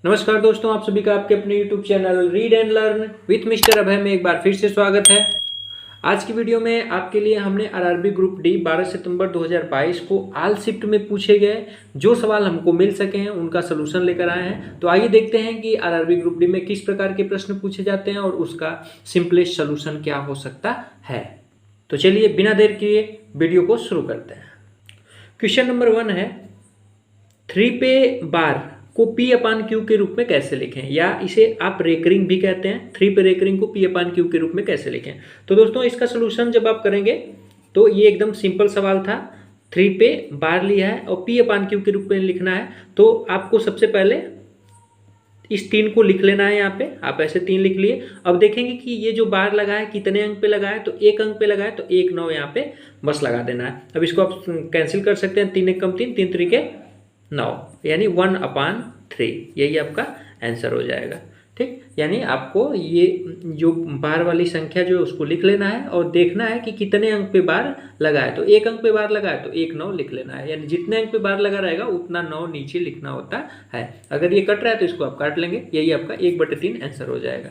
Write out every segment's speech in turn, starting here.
नमस्कार दोस्तों, आप सभी का आपके अपने YouTube channel read and learn with mister Abhay में एक बार फिर से स्वागत है। आज की वीडियो में आपके लिए हमने आरआरबी ग्रुप डी 12 सितंबर 2022 को ऑल शिफ्ट में पूछे गए जो सवाल हमको मिल सके हैं उनका सलूशन लेकर आए हैं। तो आइए देखते हैं कि आरआरबी ग्रुप डी में किस प्रकार के प्रश्न पूछे जाते हैं और उसका सिंपलेस्ट सलूशन क्या हो सकता है। तो चलिए बिना देर किए वीडियो को शुरू करते हैं। क्वेश्चन नंबर 1 है 3 पे बार को P अपान क्यू के रूप में कैसे लिखें, या इसे आप रेकरिंग भी कहते हैं। 3 पे रेकरिंग को P अपान क्यू के रूप में कैसे लिखें। तो दोस्तों इसका सोल्यूशन जब आप करेंगे तो ये एकदम सिंपल सवाल था। 3 पे बार लिया है और P अपान क्यू के रूप में लिखना है। तो आपको सबसे पहले इस 3 को लिख लेना है। यहाँ पे आप ऐसे 3 लिख लिए। अब देखेंगे कि ये जो बार लगा है कितने अंक पे लगा है, तो 1 अंक पे लगा है, तो 1 9 यहाँ पे बस लगा देना है। अब इसको आप कैंसिल कर सकते हैं। 3 1 कम 3, 3 3 के 9 यानी 1/3, यही आपका आंसर हो जाएगा। ठीक, यानी आपको ये जो बार वाली संख्या जो है उसको लिख लेना है और देखना है कि कितने अंक पे बार लगा है। तो 1 अंक पे बार लगा है तो 1 9 लिख लेना है, यानी जितने अंक पे बार लगा रहेगा उतना 9 नीचे लिखना होता है। अगर ये कट रहा है तो इसको आप काट लेंगे, यही आपका 1/3 आंसर हो जाएगा।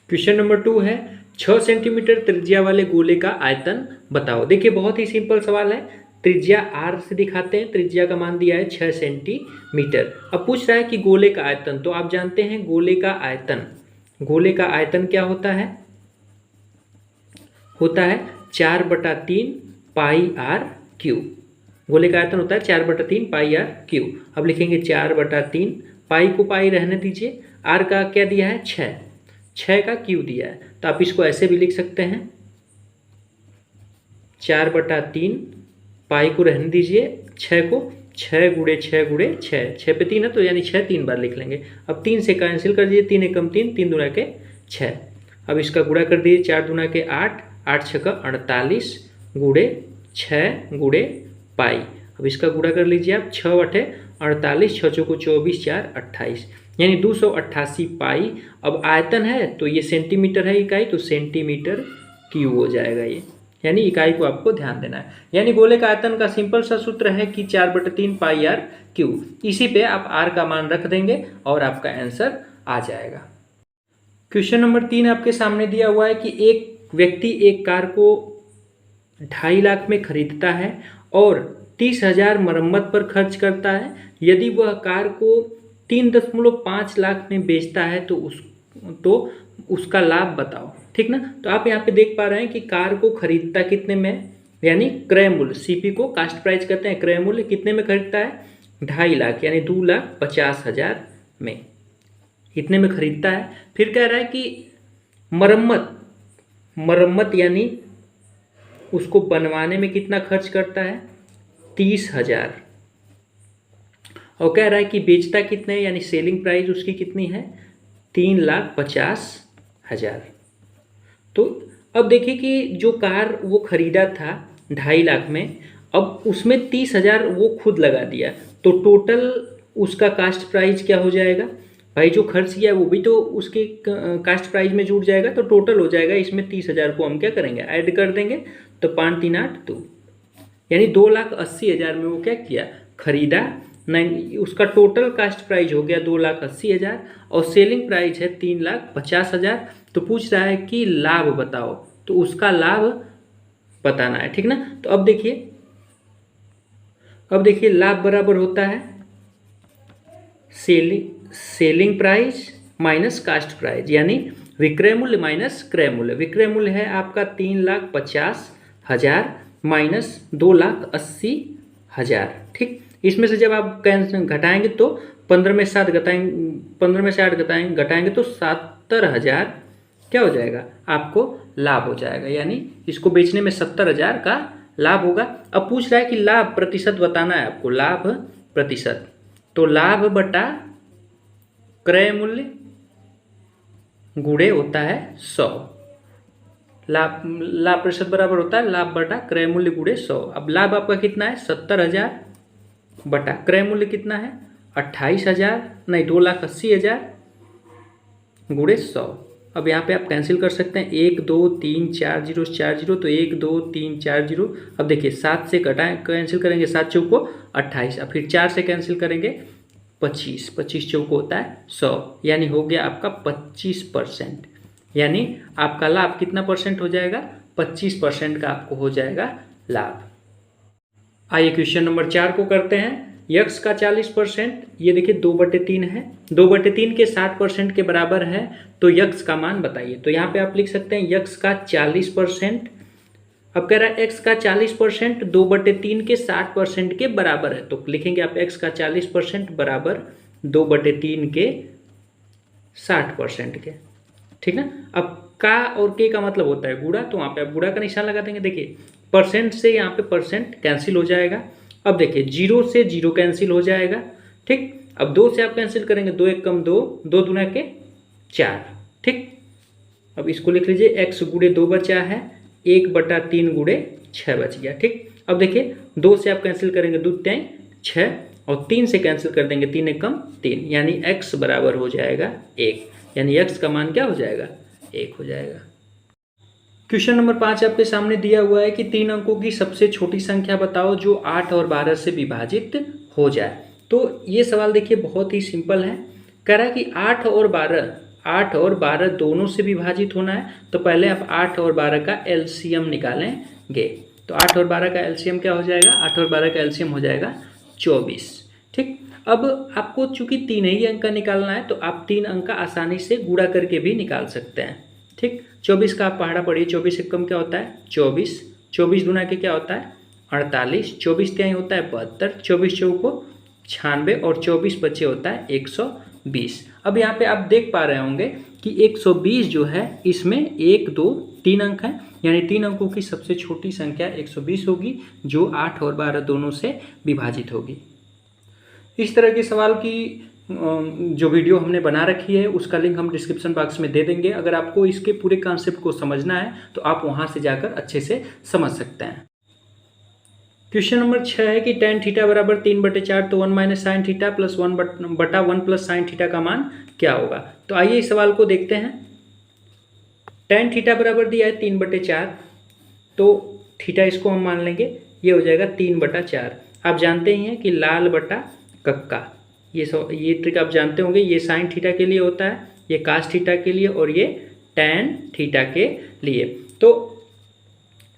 क्वेश्चन नंबर 2 है 6 सेंटीमीटर त्रिज्या वाले गोले का आयतन बताओ। देखिए बहुत ही सिंपल सवाल है। त्रिज्या r से दिखाते हैं, त्रिज्या का मान दिया है 6 सेंटीमीटर। अब पूछ रहा है कि गोले का आयतन, तो आप जानते हैं गोले का आयतन क्या होता है? होता है 4/3 पाई आर क्यू। गोले का आयतन होता है 4/3 पाई आर क्यू। अब लिखेंगे 4/3, पाई को पाई रहने दीजिए, आर का क्या दिया है 6 का क्यू दिया है। तो आप इसको ऐसे भी लिख सकते हैं 4/3, पाई को रहने दीजिए, 6 को 6 गुणे 6 गुणे 6 पे 3 है तो यानी 6 3 बार लिख लेंगे। अब 3 से कैंसिल कर दीजिए, 3 1 कम 3, 3 दूना के 6। अब इसका गुणा कर दीजिए, 4 दूना के 8, 8 6 का 48 गुणे 6 गुणे पाई। अब इसका गुणा कर लीजिए आप, 6 8 48, 6 चौको 24, 4 28 यानी 288 पाई। अब आयतन है तो ये सेंटीमीटर है इकाई, तो सेंटीमीटर क्यूब हो जाएगा ये, यानी इकाई को आपको ध्यान देना है। यानी गोले का आयतन का सिंपल सा सूत्र है कि 4/3 पाई आर क्यूब। इसी पे आप आर का मान रख देंगे और आपका आंसर आ जाएगा। क्वेश्चन नंबर 3 आपके सामने दिया हुआ है कि एक व्यक्ति एक कार को 2.5 लाख में खरीदता है और 30,000 मरम्मत पर खर्च करता है। यदि वह कार को 3.5 लाख में बेचता है तो उसका लाभ बताओ। ठीक ना। तो आप यहाँ पे देख पा रहे हैं कि कार को खरीदता कितने में, यानी क्रय मूल्य, सीपी को कास्ट प्राइस कहते हैं, क्रय मूल्य कितने में खरीदता है 2.5 लाख यानी 2,50,000 में, इतने में खरीदता है। फिर कह रहा है कि मरम्मत यानी उसको बनवाने में कितना खर्च करता है 30,000, और कह रहा है कि बेचता कितने, यानी सेलिंग प्राइस उसकी कितनी है 3,50,000। तो अब देखिए कि जो कार वो खरीदा था 2.5 लाख में, अब उसमें 30,000 वो खुद लगा दिया, तो टोटल उसका कास्ट प्राइस क्या हो जाएगा भाई, जो खर्च किया वो भी तो उसके कास्ट प्राइस में जुड़ जाएगा, तो टोटल हो जाएगा। इसमें 30,000 को हम क्या करेंगे ऐड कर देंगे, तो 5 3 8 2 यानी 2,80,000 में वो क्या किया खरीदा। नहीं, उसका टोटल कास्ट प्राइस हो गया 2,80,000 और सेलिंग प्राइस है 3,50,000। तो पूछ रहा है कि लाभ बताओ, तो उसका लाभ बताना है। ठीक ना। तो अब देखिए लाभ बराबर होता है selling price minus cost price, यानी विक्रय मूल्य माइनस क्रय मूल्य। विक्रय मूल्य है आपका 3,50,000 माइनस 2,80,000। ठीक, इसमें से जब आप घटाएंगे तो 15 में से 8 घटाएंगे तो 70,000 क्या हो जाएगा आपको लाभ हो जाएगा, यानी इसको बेचने में 70,000 का लाभ होगा। अब पूछ रहा है कि लाभ प्रतिशत बताना है आपको, लाभ प्रतिशत, तो लाभ बटा क्रय मूल्य गुणे होता है 100। लाभ प्रतिशत बराबर होता है लाभ बटा क्रय मूल्य गुणे 100। अब लाभ आपका कितना है 70,000 बटा क्रय मूल्य कितना है 28,000 नहीं 2,80,000 गुणे 100। अब यहाँ पे आप कैंसिल कर सकते हैं, 1 2 3 4 0 4 0, तो 1 2 3 4 0। अब देखिए 7 से कैंसिल करेंगे, 7 चौको 28, अब फिर 4 से कैंसिल करेंगे 25, 25 चौक होता है 100, यानी हो गया आपका 25%। यानी आपका लाभ कितना परसेंट हो जाएगा? 25% का आपको हो जाएगा लाभ। आइए क्वेश्चन नंबर 4 को करते हैं। यक्स का 40%, ये देखिए 2/3 है, 2/3 के 60% के बराबर है, तो यक्स का मान बताइए। तो यहाँ पे आप लिख सकते हैं यक्स का 40%। अब कह रहा है एक्स का 40% 2/3 के 60% के बराबर है, तो लिखेंगे आप एक्स का 40% बराबर 2/3 के 60% के, ठीक ना। अब का और के का मतलब होता है गुणा, तो वहाँ पे आप गुणा का निशान लगा देंगे। देखिए परसेंट से यहाँ पे परसेंट कैंसिल हो जाएगा। अब देखिए 0 से 0 कैंसिल हो जाएगा, ठीक। अब 2 से आप कैंसिल करेंगे, 2 एक कम 2, 2 दूना के 4, ठीक। अब इसको लिख लीजिए x गुणे 2 बचा है, 1/3 गुणे 6 बच गया, ठीक। अब देखिए 2 से आप कैंसिल करेंगे, 2 3 6, और 3 से कैंसिल कर देंगे, 3 एक कम 3, यानी x बराबर हो जाएगा 1, यानी x का मान क्या हो जाएगा? 1 हो जाएगा। क्वेश्चन नंबर 5 आपके सामने दिया हुआ है कि 3 अंकों की सबसे छोटी संख्या बताओ जो 8 और 12 से विभाजित हो जाए। तो ये सवाल देखिए बहुत ही सिंपल है। कह रहा है कि 8 और 12 दोनों से विभाजित होना है, तो पहले आप 8 और 12 का एलसीएम निकालेंगे। तो 8 और 12 का एलसीएम क्या हो जाएगा? 8 और 12 का एलसीएम हो जाएगा 24, ठीक। अब आपको चूंकि 3 ही अंक का निकालना है, तो आप 3 अंक का आसानी से गुणा करके भी निकाल सकते हैं, ठीक। 24 का आप पहाड़ा पढ़िए, 24 से कम क्या होता है? 24, 24 गुना के क्या होता है? 48, 24 त्याई होता है 72, 24 चौको 96, और 24 बचे होता है 120। अब यहाँ पे आप देख पा रहे होंगे कि 120 जो है इसमें 1 2 3 अंक हैं, यानी 3 अंकों की सबसे छोटी संख्या 120 होगी जो 8 और 12 दोनों से विभाजित होगी। इस तरह के सवाल की जो वीडियो हमने बना रखी है उसका लिंक हम डिस्क्रिप्शन बॉक्स में दे देंगे। अगर आपको इसके पूरे कॉन्सेप्ट को समझना है तो आप वहां से जाकर अच्छे से समझ सकते हैं। क्वेश्चन नंबर 6 है कि tan थीटा बराबर 3/4, तो 1 minus sine theta plus 1/1 plus sine theta का मान क्या होगा। तो आइए इस सवाल को देखते हैं। tan थीटा बराबर दिया है 3/4, तो थीटा इसको हम मान लेंगे, ये हो जाएगा 3/4। आप जानते ही हैं कि लाल बटा कक्का, ये ट्रिक आप जानते होंगे। ये साइन थीटा के लिए होता है, ये कास थीटा के लिए, और ये टैन थीटा के लिए। तो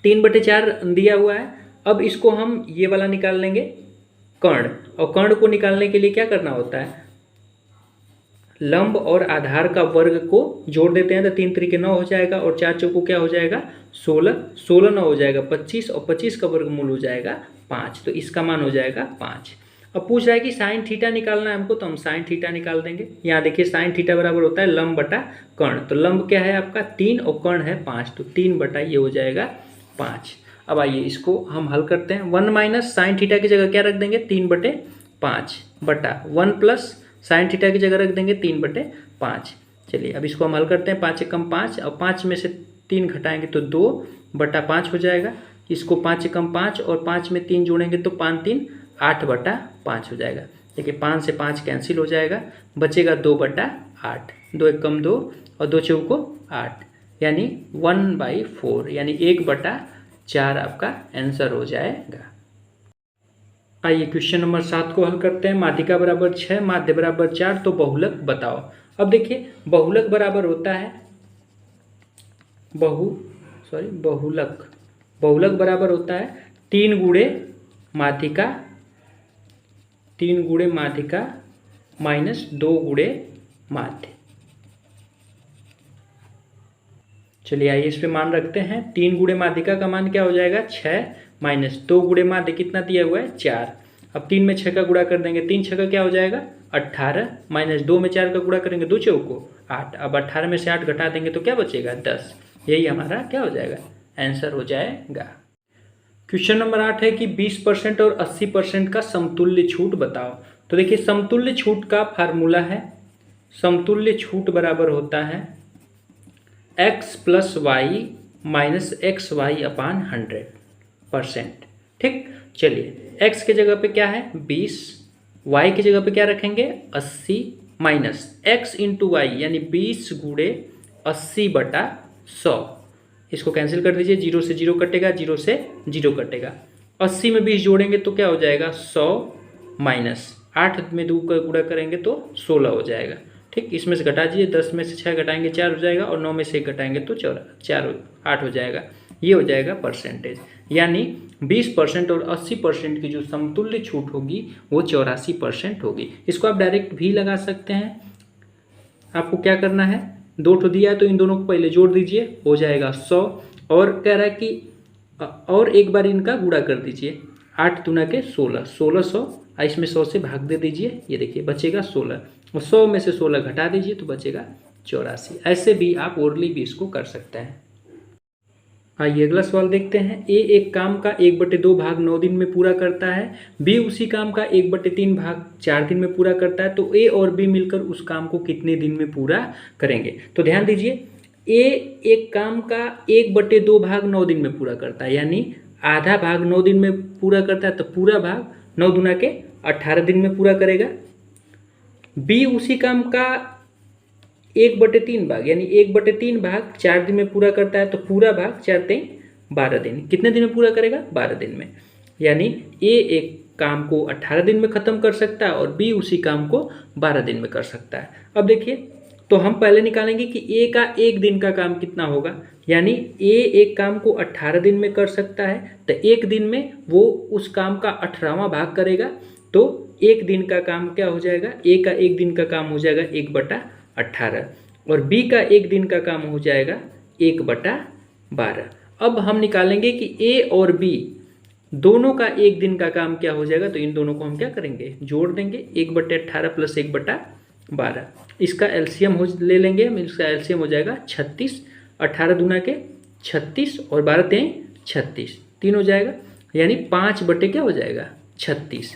3/4 दिया हुआ है। अब इसको हम ये वाला निकाल लेंगे कर्ण, और कर्ण को निकालने के लिए क्या करना होता है? लंब और आधार का वर्ग को जोड़ देते हैं, तो 3 त्रिके 9 हो जाएगा, और 4 चौको क्या हो जाएगा? 16, 16 9 हो जाएगा 25, और 25 का वर्गमूल हो जाएगा 5, तो इसका मान हो जाएगा 5। अब पूछ रहा है कि साइन थीटा निकालना है हमको, तो हम साइन थीटा निकाल देंगे। यहाँ देखिए साइन थीटा बराबर होता है लंब बटा कर्ण, तो लंब क्या है आपका 3 और कर्ण है 5, तो 3 बटा ये हो जाएगा 5। अब आइए इसको हम हल करते हैं। 1 माइनस साइन थीटा की जगह क्या रख देंगे? 3/5 बटा 1 प्लस साइन थीटा की जगह रख देंगे 3/5। चलिए अब इसको हम हल करते हैं। 5 एकम 5, और 5 में से 3 घटाएंगे तो 2/5 हो जाएगा। इसको 5 एकम 5 और 5 में 3 जोड़ेंगे तो 5 3 8/5 हो जाएगा। देखिए 5 से 5 कैंसिल हो जाएगा, बचेगा 2/8, 2 एकम 2 और 2 चौको 8, यानी 1/4, यानी 1/4 आपका आंसर हो जाएगा। आइए क्वेश्चन नंबर 7 को हल करते हैं। माध्यिका बराबर 6, माध्य बराबर 4, तो बहुलक बताओ। अब देखिए बहुलक बराबर होता है बहुलक बराबर होता है 3 गुणे माध्यिका माइनस 2 गुणे माध्य। चलिए आइए इस पे मान रखते हैं। 3 गुणे माध्यिका का मान क्या हो जाएगा? 6, माइनस 2 गुणे माध्य कितना दिया हुआ है? 4। अब 3 में 6 का गुणा कर देंगे, 3 6 का क्या हो जाएगा? 18, माइनस 2 में 4 का गुणा करेंगे 2 चौको 8। अब 18 में से 8 घटा देंगे तो क्या बचेगा? 10। यही हमारा क्या हो जाएगा? आंसर हो जाएगा। क्वेश्चन नंबर 8 है कि 20% और 80% का समतुल्य छूट बताओ। तो देखिए समतुल्य छूट का फार्मूला है, समतुल्य छूट बराबर होता है x plus y minus x y upon 100%, ठीक। चलिए x के जगह पे क्या है? 20, y की जगह पे क्या रखेंगे? 80, माइनस x इंटू वाई, यानी 20 गुणे 80/100। इसको कैंसिल कर दीजिए, 0 से 0 कटेगा, 0 से 0 कटेगा। 80 में 20 जोड़ेंगे तो क्या हो जाएगा? 100 माइनस 8 में 2 का गुणा करेंगे तो 16 हो जाएगा। ठीक, इसमें से घटा दीजिए, 10 में से 6 घटाएंगे 4 हो जाएगा, और 9 में से 1 घटाएंगे तो 8 हो जाएगा। ये हो जाएगा परसेंटेज, यानी 20% और 80% की जो समतुल्य छूट होगी वो 84% होगी। इसको आप डायरेक्ट भी लगा सकते हैं। आपको क्या करना है, 2 ठो दिया है तो इन दोनों को पहले जोड़ दीजिए, हो जाएगा 100, और कह रहा है कि और एक बार इनका गुणा कर दीजिए, 8 दूना के 16, 1600, इसमें 100 से भाग दे दीजिए, ये देखिए बचेगा 16, और 100 में से 16 घटा दीजिए तो बचेगा 84। ऐसे भी आप ओरली भी इसको कर सकते हैं। आइए अगला सवाल देखते हैं। ए एक काम का 1/2 भाग 9 दिन में पूरा करता है, बी उसी काम का 1/3 भाग 4 दिन में पूरा करता है, तो ए और बी मिलकर उस काम को कितने दिन में पूरा करेंगे। तो ध्यान दीजिए, ए एक काम का 1/2 भाग 9 दिन में पूरा करता है, यानी आधा भाग 9 दिन में पूरा करता है, तो पूरा भाग 9 दूना के 18 दिन में पूरा करेगा। बी उसी काम का 1/3 भाग, यानी 1/3 भाग 4 दिन में पूरा करता है, तो पूरा भाग 4 3 12 दिन, कितने दिन में पूरा करेगा, 12 दिन में। यानी ए एक काम को 18 दिन में ख़त्म कर सकता है और बी उसी काम को 12 दिन में कर सकता है। अब देखिए, तो हम पहले निकालेंगे कि ए का 1 दिन का काम कितना होगा, यानी ए एक काम को 18 दिन में कर सकता है, तो 1 दिन में वो उस काम का 18वां भाग करेगा, तो 1 दिन का काम क्या हो जाएगा, ए का 1 दिन का काम हो जाएगा 1/18, और बी का 1 दिन का काम हो जाएगा 1/12। अब हम निकालेंगे कि ए और बी दोनों का 1 दिन का काम क्या हो जाएगा, तो इन दोनों को हम क्या करेंगे, जोड़ देंगे, 1/18 प्लस 1/12, इसका एलसीएम ले लेंगे हम, इसका एलसीएम हो जाएगा 36, 18 दूना के 36 और 12 3 36, 3 हो जाएगा, यानी 5 बटे क्या हो जाएगा, 36।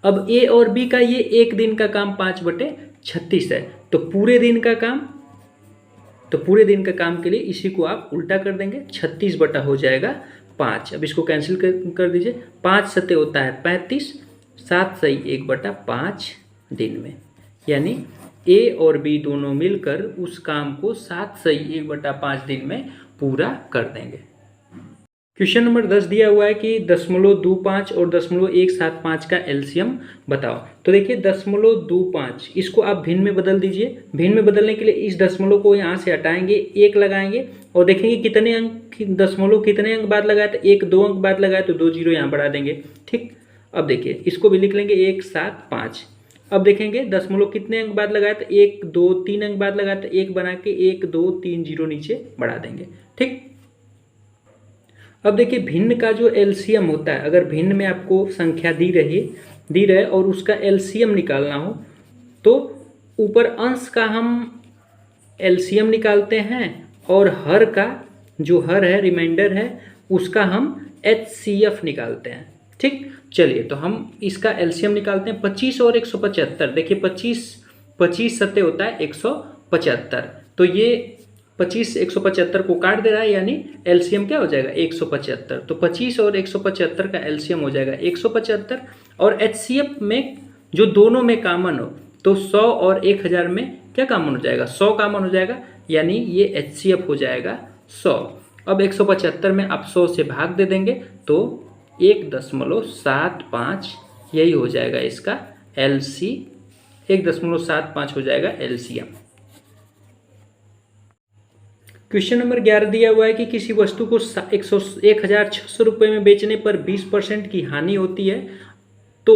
अब ए और बी का ये 1 दिन का काम 5/36 है, तो पूरे दिन का काम के लिए इसी को आप उल्टा कर देंगे, 36 बटा हो जाएगा 5। अब इसको कैंसिल कर दीजिए, 5 सते होता है 35, 7 सही 1/5 दिन में, यानी ए और बी दोनों मिलकर उस काम को 7 सही 1/5 दिन में पूरा कर देंगे। क्वेश्चन नंबर 10 दिया हुआ है कि 0.25 और 0.175 का एलसीएम बताओ। तो देखिए 0.25 इसको आप भिन्न में बदल दीजिए। भिन्न में बदलने के लिए इस दशमलव को यहाँ से हटाएंगे, 1 लगाएंगे और देखेंगे कितने अंक, दशमलव कितने अंक बाद लगाए, तो 1 2 अंक बाद लगाए तो 2 0 यहाँ बढ़ा देंगे। ठीक, अब देखिए इसको भी लिख लेंगे 175। अब देखेंगे दशमलव कितने अंक बाद लगाए, तो 1 2 3 अंक बाद लगाए, तो 1 बना के 1 2 3 0 नीचे बढ़ा देंगे। ठीक, अब देखिए भिन्न का जो एलसीएम होता है, अगर भिन्न में आपको संख्या दी रहे और उसका एलसीएम निकालना हो, तो ऊपर अंश का हम एलसीएम निकालते हैं और हर का जो हर है, रिमाइंडर है, उसका हम एचसीएफ निकालते हैं। ठीक, चलिए तो हम इसका एलसीएम निकालते हैं। 25 और 175, देखिए 25 सत्ते होता है 175, तो ये 25 175 को काट दे रहा है, यानी एलसीएम क्या हो जाएगा 175। तो 25 और 175 का एलसीएम हो जाएगा 175, और एचसीएफ में जो दोनों में कॉमन हो, तो 100 और 1000 में क्या कॉमन हो जाएगा, 100 कॉमन हो जाएगा, यानी ये एचसीएफ हो जाएगा 100। अब 175 में आप 100 से भाग दे देंगे तो 1.75 यही हो जाएगा इसका एलसी, 1.75 हो जाएगा एलसीएम। क्वेश्चन नंबर 11 दिया हुआ है कि किसी वस्तु को 1600 रुपये में बेचने पर 20% की हानि होती है, तो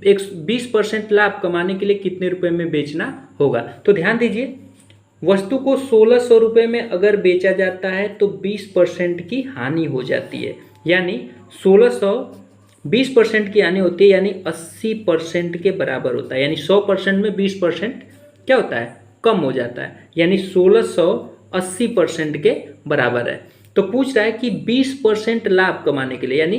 20% लाभ कमाने के लिए कितने रुपए में बेचना होगा। तो ध्यान दीजिए, वस्तु को 1600 रुपये में अगर बेचा जाता है तो 20% की हानि हो जाती है, यानी 1600 20% की हानि होती है, यानी 80% के बराबर होता है, यानी 100% में 20% क्या होता है, कम हो जाता है, यानी 1600 80% के बराबर है। तो पूछ रहा है कि 20% लाभ कमाने के लिए, यानी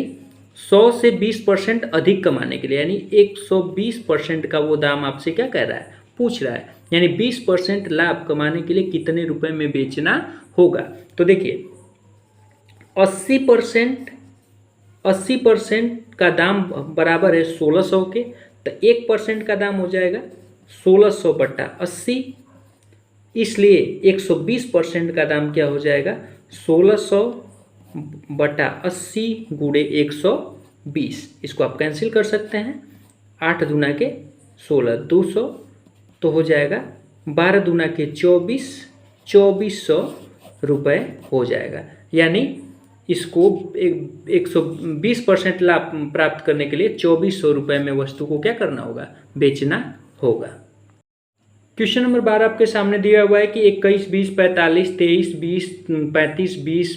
100 से 20% अधिक कमाने के लिए, यानी 120% का वो दाम आपसे क्या कह रहा है, पूछ रहा है, यानी 20% लाभ कमाने के लिए कितने रुपए में बेचना होगा। तो देखिए 80% का दाम बराबर है 1600 के, तो 1% का दाम हो जाएगा 1600 बटा 80, इसलिए 120% का दाम क्या हो जाएगा 1600 बटा 80 गुणे 120। इसको आप कैंसिल कर सकते हैं, 8 दूना के 16, 200 तो हो जाएगा 12 दूना के 24, 2400 रुपये हो जाएगा। यानी इसको 120% लाभ प्राप्त करने के लिए 2400 रुपये में वस्तु को क्या करना होगा, बेचना होगा। क्वेश्चन नंबर 12 आपके सामने दिया हुआ है कि 21, 20, 45, 23, 20, 35, 20,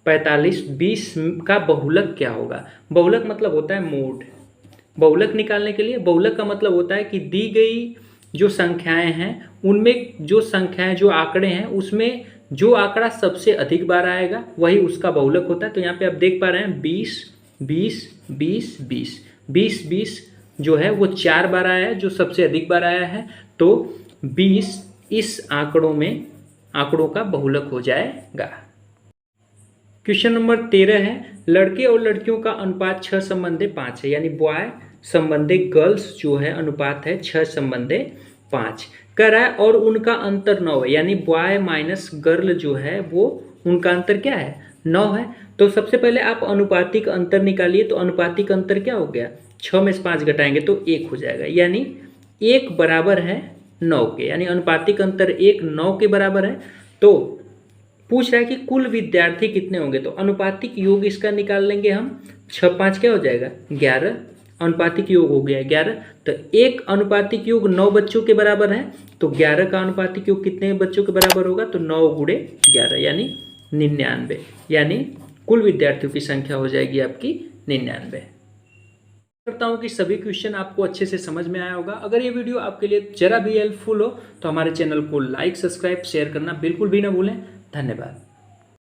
45, 20 का बहुलक क्या होगा। बहुलक मतलब होता है मोड। बहुलक निकालने के लिए, बहुलक का मतलब होता है कि दी गई जो संख्याएं हैं उनमें जो संख्याएं, जो आंकड़े हैं उसमें जो आंकड़ा सबसे अधिक बार आएगा वही उसका बहुलक होता है। तो यहाँ पे आप देख पा रहे हैं 20, 20, 20, 20, 20, 20 जो है वो 4 बार आया है, जो सबसे अधिक बार आया है। तो 20 इस आंकड़ों का बहुलक हो जाएगा। क्वेश्चन नंबर 13 है, लड़के और लड़कियों का अनुपात 6 संबंधे 5 है, यानी बॉय संबंधे गर्ल्स जो है अनुपात है 6 संबंधे 5 कर रहा है, और उनका अंतर 9 है, यानी बॉय माइनस गर्ल जो है वो उनका अंतर क्या है, 9 है। तो सबसे पहले आप अनुपातिक अंतर निकालिए। तो अनुपातिक अंतर क्या हो गया, 6 में से 5 घटाएंगे तो 1 हो जाएगा, यानी 1 बराबर है 9 के, यानी अनुपातिक अंतर 1 9 के बराबर है। तो पूछ रहा है कि कुल विद्यार्थी कितने होंगे, तो अनुपातिक योग इसका निकाल लेंगे हम। 6 5 क्या हो जाएगा 11, अनुपातिक योग हो गया 11। तो एक अनुपातिक योग 9 बच्चों के बराबर है, तो 11 का अनुपातिक योग कितने बच्चों के बराबर होगा, तो 9 गुणे 11 यानी 99, यानी कुल विद्यार्थियों की संख्या हो जाएगी आपकी 99। करता हूँ कि सभी क्वेश्चन आपको अच्छे से समझ में आया होगा। अगर ये वीडियो आपके लिए जरा भी हेल्पफुल हो तो हमारे चैनल को लाइक, सब्सक्राइब, शेयर करना बिल्कुल भी ना भूलें। धन्यवाद।